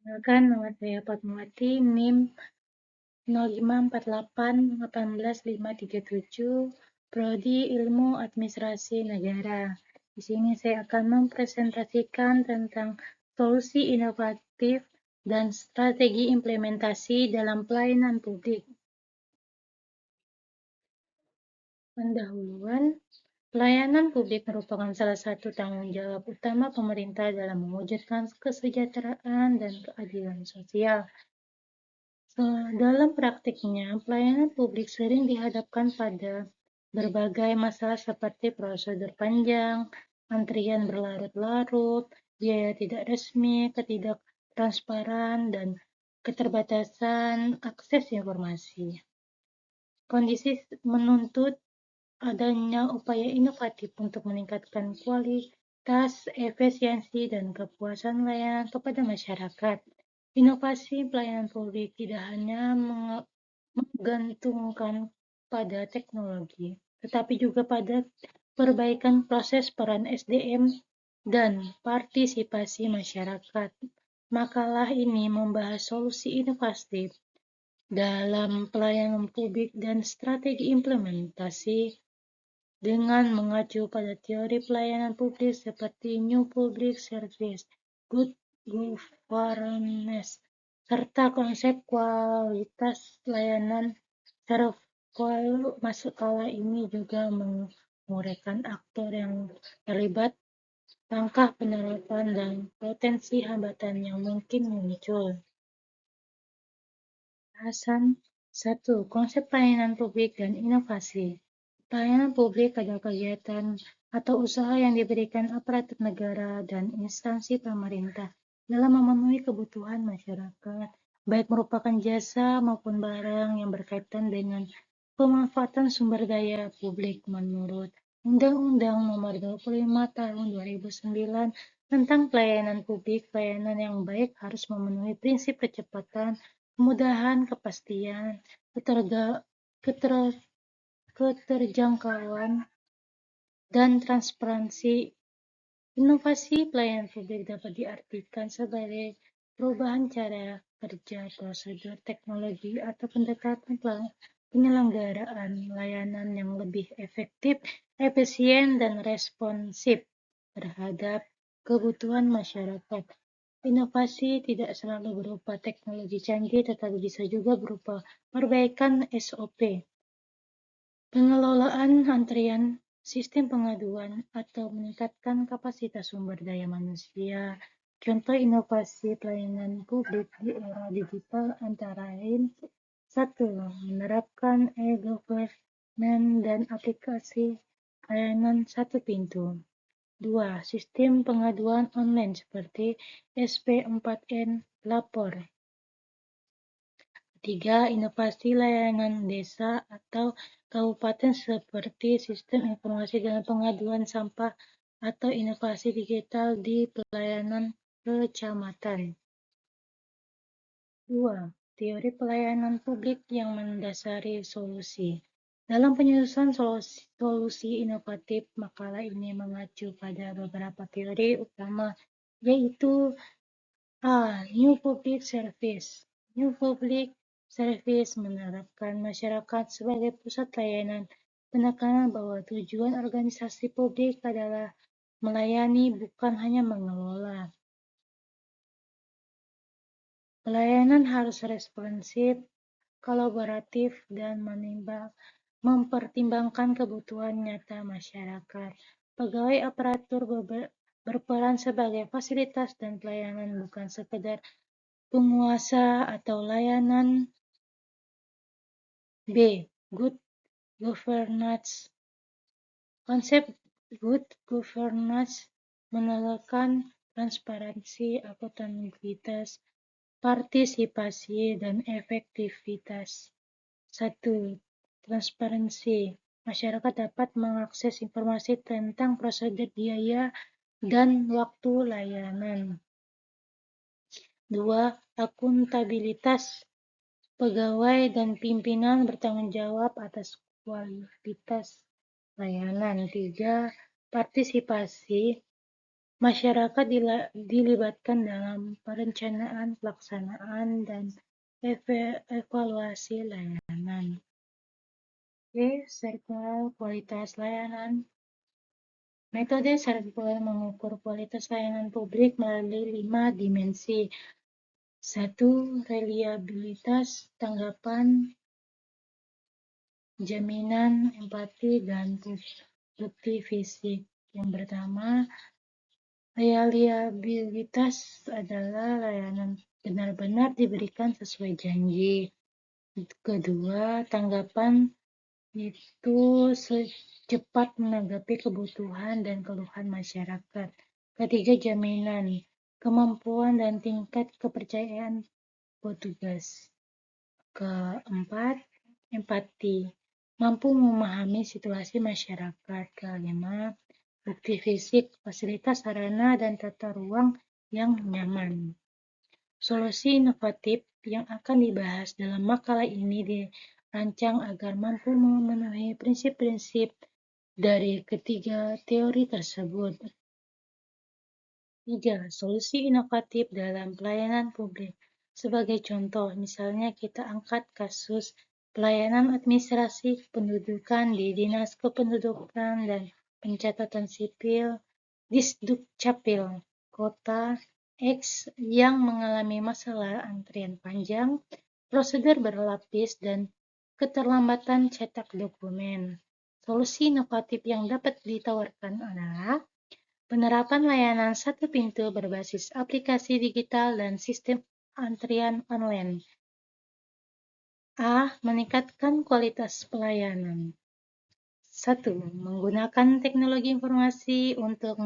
Perkenalkan, nama saya Fatmawati, NIM 054818537, Prodi Ilmu Administrasi Negara. Di sini saya akan mempresentasikan tentang solusi inovatif dan strategi implementasi dalam pelayanan publik. Pendahuluan, pelayanan publik merupakan salah satu tanggung jawab utama pemerintah dalam mewujudkan kesejahteraan dan keadilan sosial. Dalam praktiknya, pelayanan publik sering dihadapkan pada berbagai masalah seperti prosedur panjang, antrian berlarut-larut, biaya tidak resmi, ketidaktransparan, dan keterbatasan akses informasi. Kondisi menuntut adanya upaya inovatif untuk meningkatkan kualitas, efisiensi, dan kepuasan layanan kepada masyarakat. Inovasi pelayanan publik tidak hanya menggantungkan pada teknologi, tetapi juga pada perbaikan proses peran SDM dan partisipasi masyarakat. Makalah ini membahas solusi inovatif dalam pelayanan publik dan strategi implementasi dengan mengacu pada teori pelayanan publik seperti New Public Service, Good Governance, serta konsep kualitas layanan. Secara makalah ini juga menguraikan aktor yang terlibat, langkah penerapan, dan potensi hambatan yang mungkin muncul. Bahasan 1. Konsep pelayanan publik dan inovasi. Pelayanan publik adalah kegiatan atau usaha yang diberikan aparatur negara dan instansi pemerintah dalam memenuhi kebutuhan masyarakat, baik merupakan jasa maupun barang yang berkaitan dengan pemanfaatan sumber daya publik menurut Undang-Undang Nomor 25 Tahun 2009 tentang Pelayanan Publik. Pelayanan yang baik harus memenuhi prinsip kecepatan, kemudahan, kepastian, keterjangkauan, dan transparansi. Inovasi pelayanan publik dapat diartikan sebagai perubahan cara kerja, prosedur, teknologi, atau pendekatan penyelenggaraan layanan yang lebih efektif, efisien, dan responsif terhadap kebutuhan masyarakat. Inovasi tidak selalu berupa teknologi canggih, tetapi bisa juga berupa perbaikan SOP, pengelolaan antrian, sistem pengaduan, atau meningkatkan kapasitas sumber daya manusia. Contoh inovasi pelayanan publik di era digital antara lain: 1. Menerapkan e-government dan aplikasi layanan satu pintu. 2. Sistem pengaduan online seperti SP4N Lapor. 3. Inovasi layanan desa atau kabupaten seperti sistem informasi dan pengaduan sampah atau inovasi digital di pelayanan kecamatan. 2. Teori pelayanan publik yang mendasari solusi. Dalam penyusunan solusi inovatif, makalah ini mengacu pada beberapa teori utama, yaitu A. New Public Service. New Public Service menerapkan masyarakat sebagai pusat layanan, penekanan bahwa tujuan organisasi publik adalah melayani, bukan hanya mengelola. Pelayanan harus responsif, kolaboratif, dan mempertimbangkan kebutuhan nyata masyarakat. Pegawai aparatur berperan sebagai fasilitas dan pelayanan, bukan sekedar penguasa atau layanan. B. Good Governance. Konsep Good Governance menekankan transparansi, akuntabilitas, partisipasi, dan efektivitas. 1. Transparansi. Masyarakat dapat mengakses informasi tentang prosedur, biaya, dan waktu layanan. 2. Akuntabilitas. Pegawai dan pimpinan bertanggung jawab atas kualitas layanan. 3. Partisipasi. Masyarakat dilibatkan dalam perencanaan, pelaksanaan, dan evaluasi layanan. Oke, sirkular kualitas layanan. Metode sirkular mengukur kualitas layanan publik melalui 5 dimensi. 1. Reliabilitas, tanggapan, jaminan, empati, dan bukti fisik. Yang pertama, reliabilitas adalah layanan benar-benar diberikan sesuai janji. Kedua, tanggapan itu secepat menanggapi kebutuhan dan keluhan masyarakat. Ketiga, jaminan, kemampuan dan tingkat kepercayaan petugas. Keempat, empati, mampu memahami situasi masyarakat. Kelima, bukti fisik, fasilitas sarana dan tata ruang yang nyaman. Solusi inovatif yang akan dibahas dalam makalah ini dirancang agar mampu memenuhi prinsip-prinsip dari ketiga teori tersebut. 3. Solusi inovatif dalam pelayanan publik. Sebagai contoh, misalnya kita angkat kasus pelayanan administrasi kependudukan di Dinas Kependudukan dan Pencatatan Sipil, Disdukcapil, Kota X yang mengalami masalah antrian panjang, prosedur berlapis, dan keterlambatan cetak dokumen. Solusi inovatif yang dapat ditawarkan adalah penerapan layanan satu pintu berbasis aplikasi digital dan sistem antrian online. A. Meningkatkan kualitas pelayanan. 1. Menggunakan teknologi informasi untuk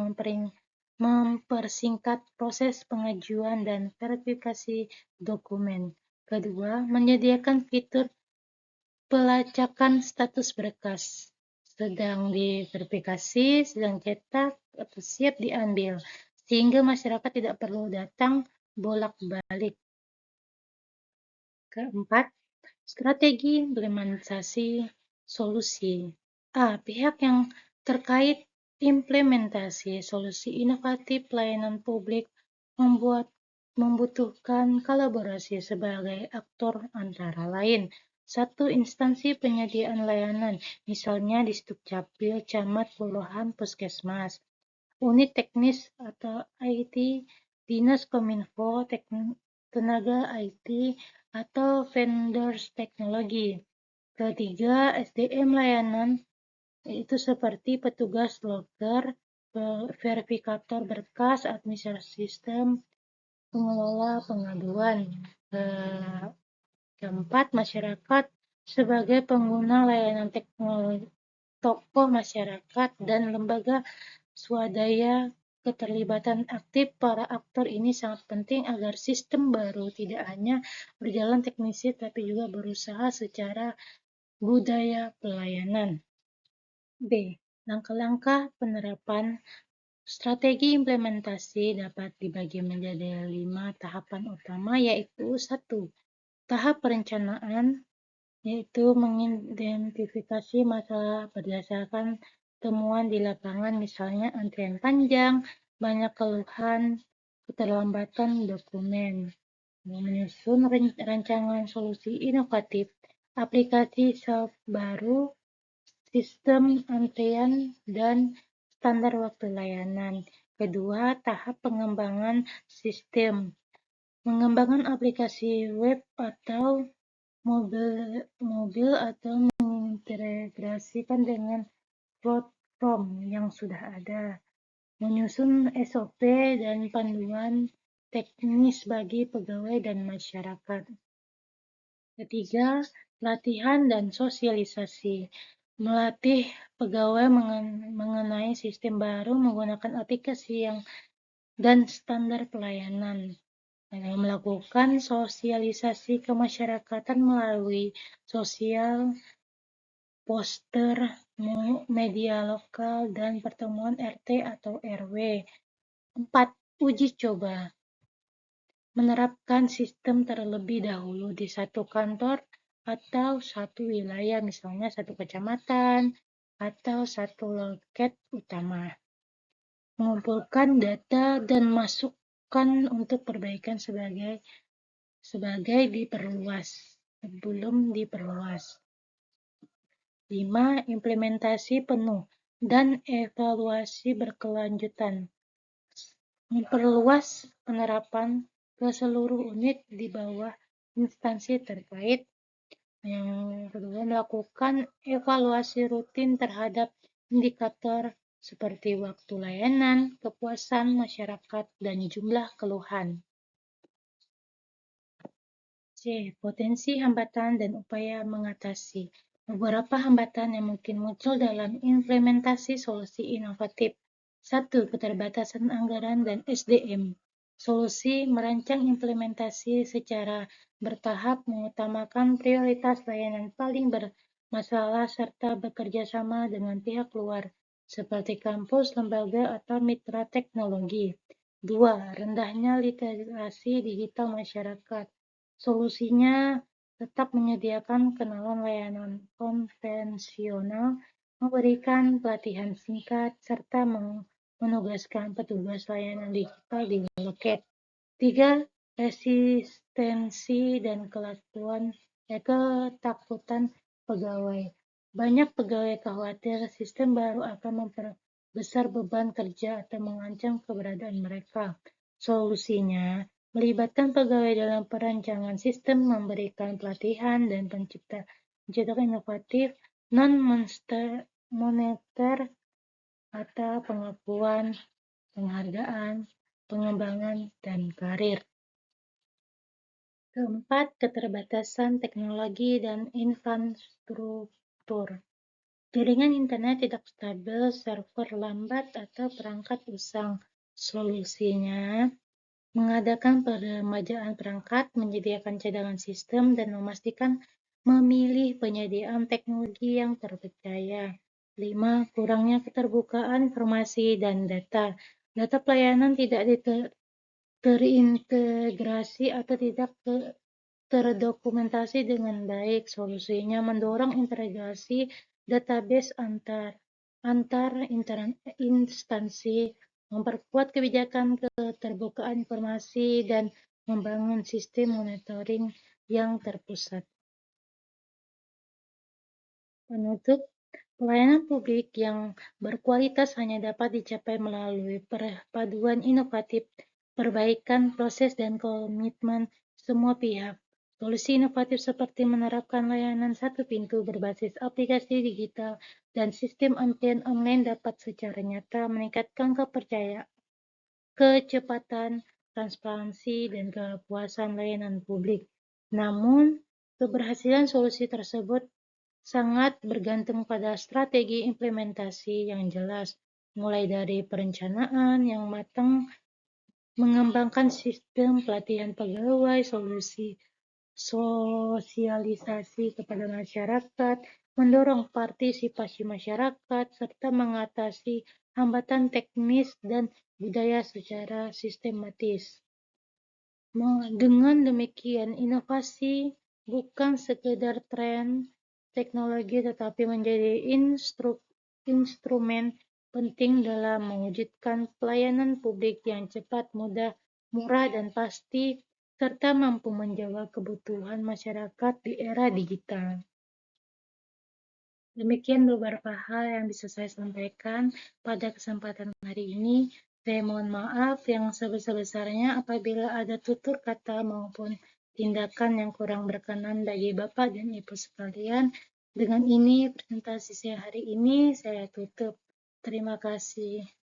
mempersingkat proses pengajuan dan verifikasi dokumen. Kedua, menyediakan fitur pelacakan status berkas, sedang diverifikasi, sedang cetak, atau siap diambil, sehingga masyarakat tidak perlu datang bolak-balik. Keempat, strategi implementasi solusi. A. Pihak yang terkait implementasi solusi inovatif pelayanan publik membutuhkan kolaborasi sebagai aktor antara lain. 1. Instansi penyediaan layanan, misalnya Disdukcapil, camat, kelurahan, puskesmas. Unit teknis atau IT, Dinas Kominfo, tenaga IT, atau vendors teknologi. Ketiga, SDM layanan, yaitu seperti petugas loker, verifikator berkas, administrasi sistem, pengelola pengaduan. Keempat, masyarakat sebagai pengguna layanan teknologi, tokoh masyarakat, dan lembaga swadaya. Keterlibatan aktif para aktor ini sangat penting agar sistem baru tidak hanya berjalan teknisi tapi juga berusaha secara budaya pelayanan. B. Langkah-langkah penerapan strategi implementasi dapat dibagi menjadi 5 tahapan utama, yaitu 1. Tahap perencanaan, yaitu mengidentifikasi masalah berdasarkan temuan di lapangan, misalnya antrian panjang, banyak keluhan, keterlambatan dokumen. Menyusun rancangan solusi inovatif, aplikasi baru, sistem antrian, dan standar waktu layanan. Kedua, tahap pengembangan sistem. Mengembangkan aplikasi web atau mobil atau mengintegrasikan dengan platform yang sudah ada. Menyusun SOP dan panduan teknis bagi pegawai dan masyarakat. Ketiga, latihan dan sosialisasi. Melatih pegawai mengenai sistem baru, menggunakan aplikasi dan standar pelayanan. Melakukan sosialisasi kemasyarakatan melalui sosial, poster, media lokal, dan pertemuan RT atau RW. 4. Uji coba. Menerapkan sistem terlebih dahulu di satu kantor atau satu wilayah, misalnya satu kecamatan atau satu loket utama. mengumpulkan data dan masukan untuk perbaikan sebagai diperluas sebelum diperluas. 5. Implementasi penuh dan evaluasi berkelanjutan. Memperluas penerapan ke seluruh unit di bawah instansi terkait. Yang kedua, melakukan evaluasi rutin terhadap indikator seperti waktu layanan, kepuasan masyarakat, dan jumlah keluhan. C. Potensi hambatan dan upaya mengatasi. Beberapa hambatan yang mungkin muncul dalam implementasi solusi inovatif. 1. Keterbatasan anggaran dan SDM. Solusi merancang implementasi secara bertahap mengutamakan prioritas layanan paling bermasalah serta bekerja sama dengan pihak luar, seperti kampus, lembaga, atau mitra teknologi. 2. Rendahnya literasi digital masyarakat. Solusinya tetap menyediakan kenalan layanan konvensional, memberikan pelatihan singkat, serta menugaskan petugas layanan digital di loket. 3. Resistensi dan ketakutan pegawai. Banyak pegawai khawatir sistem baru akan memperbesar beban kerja atau mengancam keberadaan mereka. Solusinya, melibatkan pegawai dalam perancangan sistem, memberikan pelatihan, dan penciptakan inovatif, non-moneter atau pengakuan, penghargaan, pengembangan, dan karir. Keempat, keterbatasan teknologi dan infrastruktur. Jaringan internet tidak stabil, server lambat, atau perangkat usang. Solusinya, mengadakan peremajaan perangkat, menyediakan cadangan sistem, dan memastikan memilih penyediaan teknologi yang terpercaya. 5. Kurangnya keterbukaan informasi dan data. Data pelayanan tidak terintegrasi atau tidak terdokumentasi dengan baik. Solusinya mendorong integrasi database antar instansi, memperkuat kebijakan keterbukaan informasi, dan membangun sistem monitoring yang terpusat. Penutup, pelayanan publik yang berkualitas hanya dapat dicapai melalui perpaduan inovatif, perbaikan proses, dan komitmen semua pihak. Solusi inovatif seperti menerapkan layanan satu pintu berbasis aplikasi digital dan sistem antrian online dapat secara nyata meningkatkan kecepatan, transparansi, dan kepuasan layanan publik. Namun, keberhasilan solusi tersebut sangat bergantung pada strategi implementasi yang jelas, mulai dari perencanaan yang matang, mengembangkan sistem pelatihan pegawai, sosialisasi kepada masyarakat, mendorong partisipasi masyarakat, serta mengatasi hambatan teknis dan budaya secara sistematis. Dengan demikian, inovasi bukan sekedar tren teknologi tetapi menjadi instrumen penting dalam mewujudkan pelayanan publik yang cepat, mudah, murah, dan pasti, serta mampu menjawab kebutuhan masyarakat di era digital. Demikian beberapa hal yang bisa saya sampaikan pada kesempatan hari ini. Saya mohon maaf yang sebesar-besarnya apabila ada tutur kata maupun tindakan yang kurang berkenan bagi Bapak dan Ibu sekalian. Dengan ini, presentasi saya hari ini saya tutup. Terima kasih.